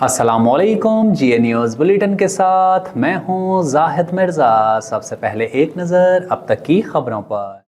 अस्सलाम वालेकुम। जी news bulletin के साथ मैं हूं जाहिद मिर्ज़ा। सबसे पहले एक नज़र अब तक की खबरों पर।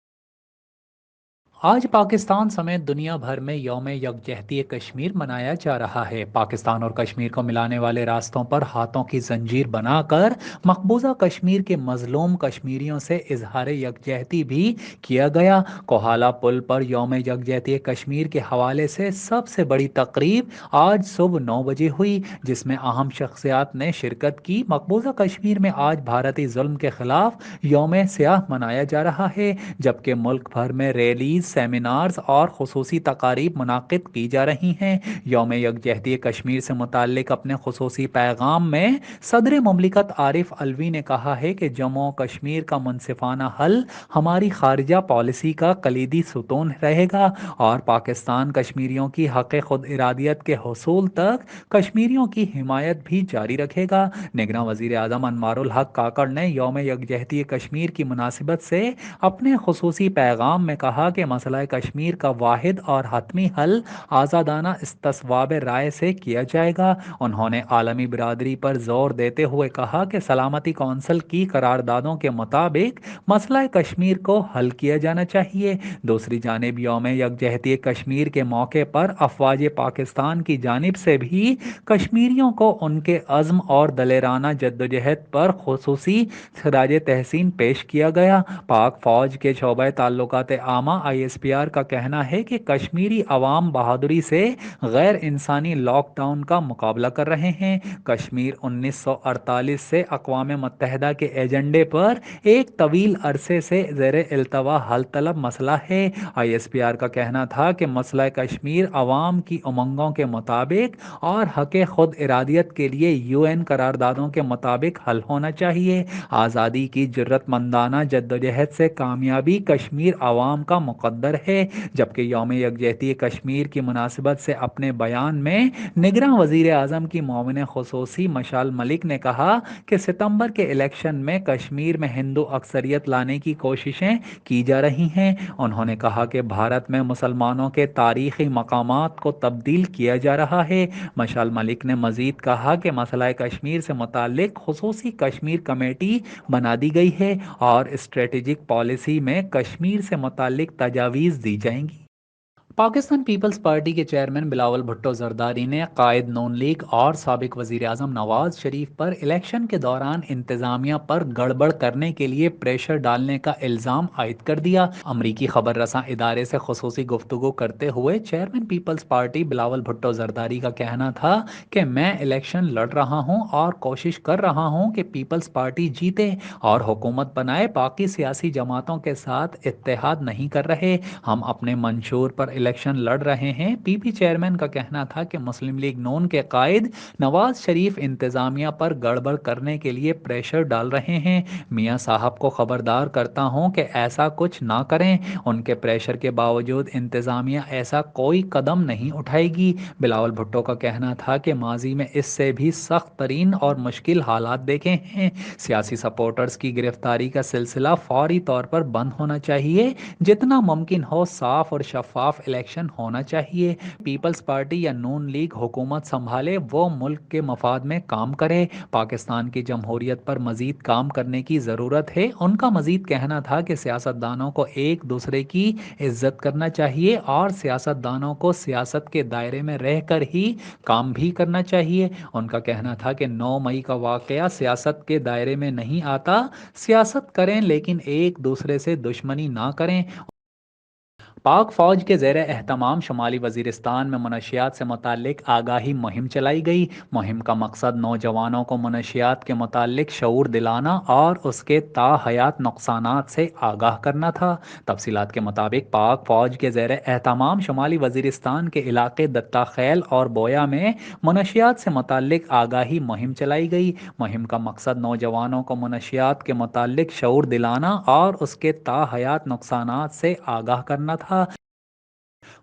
आज पाकिस्तान समेत दुनिया भर में यौम यकजहती कश्मीर मनाया जा रहा है। पाकिस्तान और कश्मीर को मिलाने वाले रास्तों पर हाथों की जंजीर बनाकर मकबूजा कश्मीर के मजलूम कश्मीरियों से इजहार यकजहती भी किया गया। कोहाला पुल पर यौम यकजहती कश्मीर के हवाले से सबसे बड़ी तकरीब आज सुबह 9 बजे हुई, जिसमें अहम शख्सियात ने शिरकत की। मकबूजा कश्मीर में आज भारतीय जुल्म के खिलाफ यौम स्याह मनाया जा रहा है, जबकि मुल्क भर में रैलीज, सेमिनार्स और खुसूसी तकारीब मुनाकिद की जा रही हैं। यौम यकजहती कश्मीर से मुतालिक अपने खुसूसी पैगाम में सदर मुमलिकत आरिफ अलवी ने कहा है कि जम्मू कश्मीर का मुनसिफाना हल हमारी खारजा पॉलिसी का कलीदी सुतून रहेगा और पाकिस्तान कश्मीरियों की हक खुद इरादियत के हसूल तक कश्मीरियों की हिमायत भी जारी रखेगा। निगरान वजीर आजम अनवारुल हक काकड़ ने यौम यकजहती कश्मीर की मुनासिबत से अपने खुसूसी पैगाम में कहा कि मसला कश्मीर का वाहिद और हतमी हल आज़ादाना इस्तस्वाब राय से किया जाएगा। उन्होंने आलमी बिरादरी पर जोर देते हुए कहा कि सलामती कौंसिल की करारदादों के मुताबिक मसला कश्मीर को हल किया जाना चाहिए। दूसरी जानिब यौम यकजहती कश्मीर के मौके पर अफवाज पाकिस्तान की जानिब से भी कश्मीरियों को उनके अज़्म और दलेराना जद्दोजहद पर खुसूसी खराज तहसीन पेश किया गया। पाक फौज के शोबे ताल्लुकात आमा ISPR का कहना है कि कश्मीरी अवाम बहादुरी से गैर इंसानी लॉकडाउन का मुकाबला कर रहे हैं। कश्मीर 1948 से अक़वाम मुत्तहिदा के एजेंडे पर एक तवील अरसे से ज़ेर इल्तवा हल तलब मसला है। ISPR का कहना था कि मसला कश्मीर अवाम की उमंगों के मुताबिक और हक खुद इरादियत के लिए UN करारदादों के मुताबिक हल होना चाहिए। आज़ादी की जुर्रतमंदाना जद्दोजहद से कामयाबी कश्मीर अवाम का मुकद्दर है। जबकि यौम यकजहती कश्मीर की मुनासिबत से अपने बयान में निगरान वज़ीर आज़म की मोमिन खुसूसी मशाल मलिक ने कहा कि सितंबर के इलेक्शन में कश्मीर में हिंदू अक्सरियत लाने की कोशिशें की जा रही हैं। उन्होंने कहा कि भारत में मुसलमानों के तारीखी मकामात को तब्दील किया जा रहा है। मशाल मलिक ने मजीद कहा कि मसला कश्मीर से मुतालिक खुसूसी कश्मीर कमेटी बना दी गई है और स्ट्रेटेजिक पॉलिसी में कश्मीर से मुतालिक तजावीज़ दी जाएंगी। पाकिस्तान पीपल्स पार्टी के चेयरमैन बिलावल भुट्टो जरदारी ने कायद नून लीग और साबिक वजीर आजम नवाज शरीफ पर इलेक्शन के दौरान इंतजामिया पर गड़बड़ करने के लिए प्रेशर डालने का इल्ज़ाम आयद कर दिया। अमरीकी खबर रसां इदारे से खुसूसी गुफ्तगू करते हुए chairman Peoples Party Bilawal Bhutto Zardari का कहना था कि मैं इलेक्शन लड़ रहा हूँ और कोशिश कर रहा हूँ कि पीपल्स पार्टी जीते और हुकूमत बनाए, बाकी सियासी जमातों के साथ इत्तेहाद नहीं कर रहे, हम अपने मंशूर पर इलेक्शन लड़ रहे हैं। पीपी चेयरमैन का कहना था कि मुस्लिम लीग नून के कायद नवाज शरीफ इंतजामिया पर गड़बड़ करने के लिए प्रेशर डाल रहे हैं। मियां साहब को खबरदार करता हूं कि ऐसा कुछ ना करें। उनके प्रेशर के बावजूद इंतजामिया ऐसा कोई कदम नहीं उठाएगी। बिलावल भुट्टो का कहना था कि माजी में इससे भी सख्त तरीन और मुश्किल हालात देखे हैं। सियासी सपोर्टर्स की गिरफ्तारी का सिलसिला फौरी तौर पर बंद होना चाहिए। जितना मुमकिन हो साफ और शफाफ इलेक्शन होना चाहिए। पीपल्स पार्टी या नून लीग हुकूमत संभाले, वो मुल्क के मफाद में काम करे। पाकिस्तान की जमहूरियत पर मजीद काम करने की ज़रूरत है। उनका मजीद कहना था कि सियासतदानों को एक दूसरे की इज्जत करना चाहिए और सियासतदानों को सियासत के दायरे में रहकर ही काम भी करना चाहिए। उनका कहना था कि 9 मई का वाक़या सियासत के दायरे में नहीं आता। सियासत करें लेकिन एक दूसरे से दुश्मनी ना करें। पाक फौज के ज़ेर एहतमाम शुमाली वजीरिस्तान में मनशियात से मुतालिक आगाही मुहिम चलाई गई। मुहिम का मकसद नौजवानों को मनशियात के मुतालिक शऊर दिलाना और उसके ताहयात नुकसानात से आगाह करना था। तफसीलात के मुताबिक पाक फौज के ज़ेर एहतमाम शुमाली वजीरिस्तान के इलाके दत्ता खैल और बोया में मनशियात से मुतालिक आगाही मुहिम चलाई गई। मुहिम का मकसद नौजवानों को मनशियात के मुतालिक शऊर दिलाना और उसके ताहयात नुकसानात से आगाह करना था।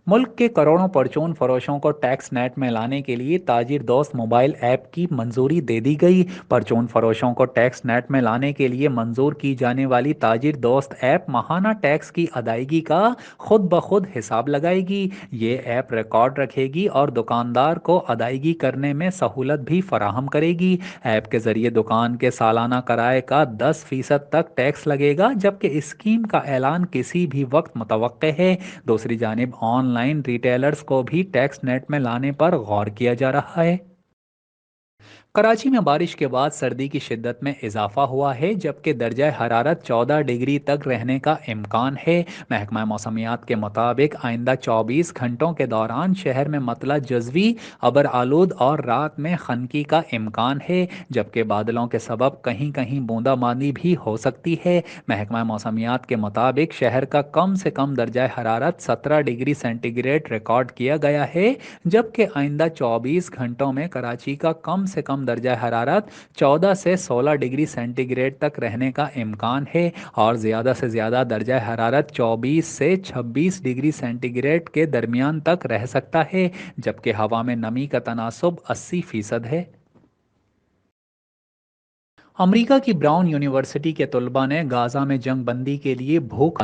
ملک کے کروڑوں پرچون فروشوں کو ٹیکس نیٹ میں لانے کے لیے تاجر دوست موبائل ایپ کی منظوری دے دی گئی۔ پرچون فروشوں کو ٹیکس نیٹ میں لانے کے لیے منظور کی جانے والی تاجر دوست ایپ ماہانہ ٹیکس کی ادائیگی کا خود بخود حساب لگائے گی۔ یہ ایپ ریکارڈ رکھے گی اور دکاندار کو ادائیگی کرنے میں سہولت بھی فراہم کرے گی۔ ایپ کے ذریعے دکان کے سالانہ کرائے کا 10% تک ٹیکس لگے گا، جبکہ اسکیم کا اعلان کسی بھی وقت متوقع ہے۔ دوسری جانب آن لائن ریٹیلرز کو بھی ٹیکس نیٹ میں لانے پر غور کیا جا رہا ہے۔ کراچی میں بارش کے بعد سردی کی شدت میں اضافہ ہوا ہے، جبکہ درجہ حرارت 14 ڈگری تک رہنے کا امکان ہے۔ محکمہ موسمیات کے مطابق آئندہ 24 گھنٹوں کے دوران شہر میں مطلع جزوی، ابر آلود اور رات میں خنکی کا امکان ہے، جبکہ بادلوں کے سبب کہیں کہیں بوندا باندی بھی ہو سکتی ہے۔ محکمہ موسمیات کے مطابق شہر کا کم سے کم درجہ حرارت 17 ڈگری سینٹی گریڈ ریکارڈ کیا گیا ہے، جبکہ آئندہ 24 گھنٹوں میں کراچی کا کم سے کم درجہ حرارت 14 سے 16 ڈگری سینٹی گریڈ تک رہنے کا امکان ہے اور زیادہ سے زیادہ درجہ حرارت 24 سے 26 ڈگری سینٹی گریڈ کے درمیان تک رہ سکتا ہے، جبکہ ہوا میں نمی کا تناسب 80% ہے۔ امریکہ کی براؤن یونیورسٹی کے طلباء نے غازہ میں جنگ بندی کے لیے بھوک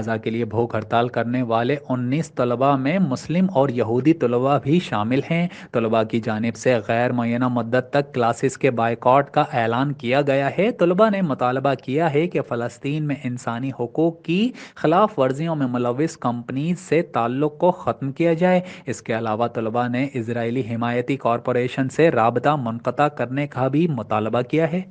ہڑتال کرنے والے 19 طلباء میں مسلم اور یہودی طلباء بھی شامل ہیں۔ طلباء کی جانب سے غیر معینہ مدت تک کلاسز کے بائیکاٹ کا اعلان کیا گیا ہے۔ طلباء نے مطالبہ کیا ہے کہ فلسطین میں انسانی حقوق کی خلاف ورزیوں میں ملوث کمپنیز سے تعلق کو ختم کیا جائے۔ اس کے علاوہ طلباء نے اسرائیلی حمایتی کارپوریشن سے رابطہ منقطع کرنے کا بھی مطالبہ کیا ہے۔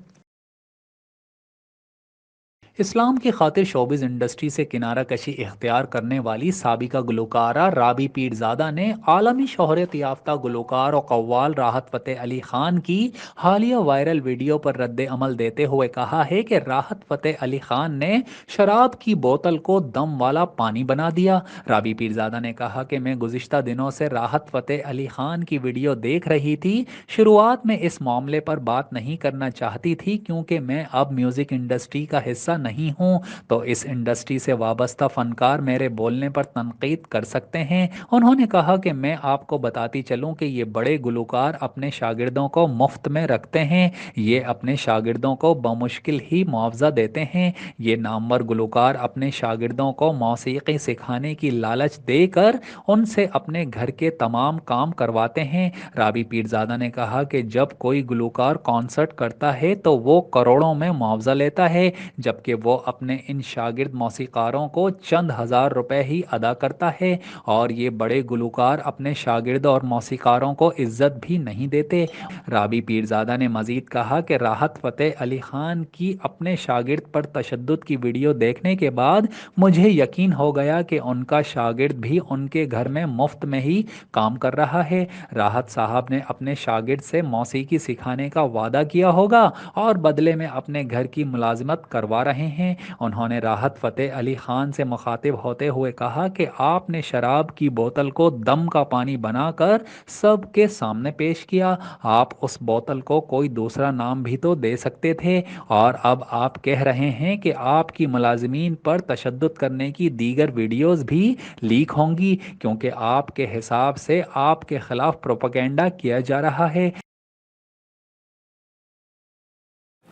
اسلام کی خاطر شوبز انڈسٹری سے کنارہ کشی اختیار کرنے والی سابقہ گلوکارہ رابی پیرزادہ نے عالمی شہرت یافتہ گلوکار و قوال راحت فتح علی خان کی حالیہ وائرل ویڈیو پر رد عمل دیتے ہوئے کہا ہے کہ راحت فتح علی خان نے شراب کی بوتل کو دم والا پانی بنا دیا۔ رابی پیرزادہ نے کہا کہ میں گزشتہ دنوں سے راحت فتح علی خان کی ویڈیو دیکھ رہی تھی۔ شروعات میں اس معاملے پر بات نہیں کرنا چاہتی تھی کیونکہ میں اب میوزک انڈسٹری کا حصہ نہیں ہوں، تو اس انڈسٹری سے وابستہ فنکار میرے بولنے پر تنقید کر سکتے ہیں۔ انہوں نے کہا کہ میں آپ کو بتاتی چلوں کہ یہ بڑے گلوکار اپنے شاگردوں کو مفت میں رکھتے ہیں، یہ اپنے شاگردوں کو بمشکل ہی معاوضہ دیتے ہیں۔ یہ نامور گلوکار اپنے شاگردوں کو موسیقی سکھانے کی لالچ دے کر ان سے اپنے گھر کے تمام کام کرواتے ہیں۔ رابی پیرزادہ نے کہا کہ جب کوئی گلوکار کانسرٹ کرتا ہے تو وہ کروڑوں میں معاوضہ لیتا ہے، جبکہ وہ اپنے ان شاگرد موسیقاروں کو چند ہزار روپے ہی ادا کرتا ہے، اور یہ بڑے گلوکار اپنے شاگرد اور موسیقاروں کو عزت بھی نہیں دیتے۔ رابی پیرزادہ نے مزید کہا کہ راحت فتح علی خان کی اپنے شاگرد پر تشدد کی ویڈیو دیکھنے کے بعد مجھے یقین ہو گیا کہ ان کا شاگرد بھی ان کے گھر میں مفت میں ہی کام کر رہا ہے۔ راحت صاحب نے اپنے شاگرد سے موسیقی سکھانے کا وعدہ کیا ہوگا اور بدلے میں اپنے گھر کی ملازمت کروا رہے ہیں۔ انہوں نے راحت فتح علی خان سے مخاطب ہوتے ہوئے کہا کہ آپ نے شراب کی بوتل کو دم کا پانی بنا کر سب کے سامنے پیش کیا، آپ اس بوتل کو کوئی دوسرا نام بھی تو دے سکتے تھے، اور اب آپ کہہ رہے ہیں کہ آپ کی ملازمین پر تشدد کرنے کی دیگر ویڈیوز بھی لیک ہوں گی کیونکہ آپ کے حساب سے آپ کے خلاف پروپیگنڈا کیا جا رہا ہے۔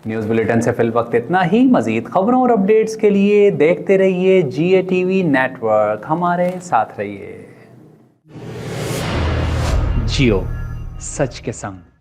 نیوز بلیٹن سے فی الوقت اتنا ہی۔ مزید خبروں اور اپڈیٹس کے لیے دیکھتے رہیے GATV نیٹ ورک، ہمارے ساتھ رہیے۔ جیو، سچ کے سنگ۔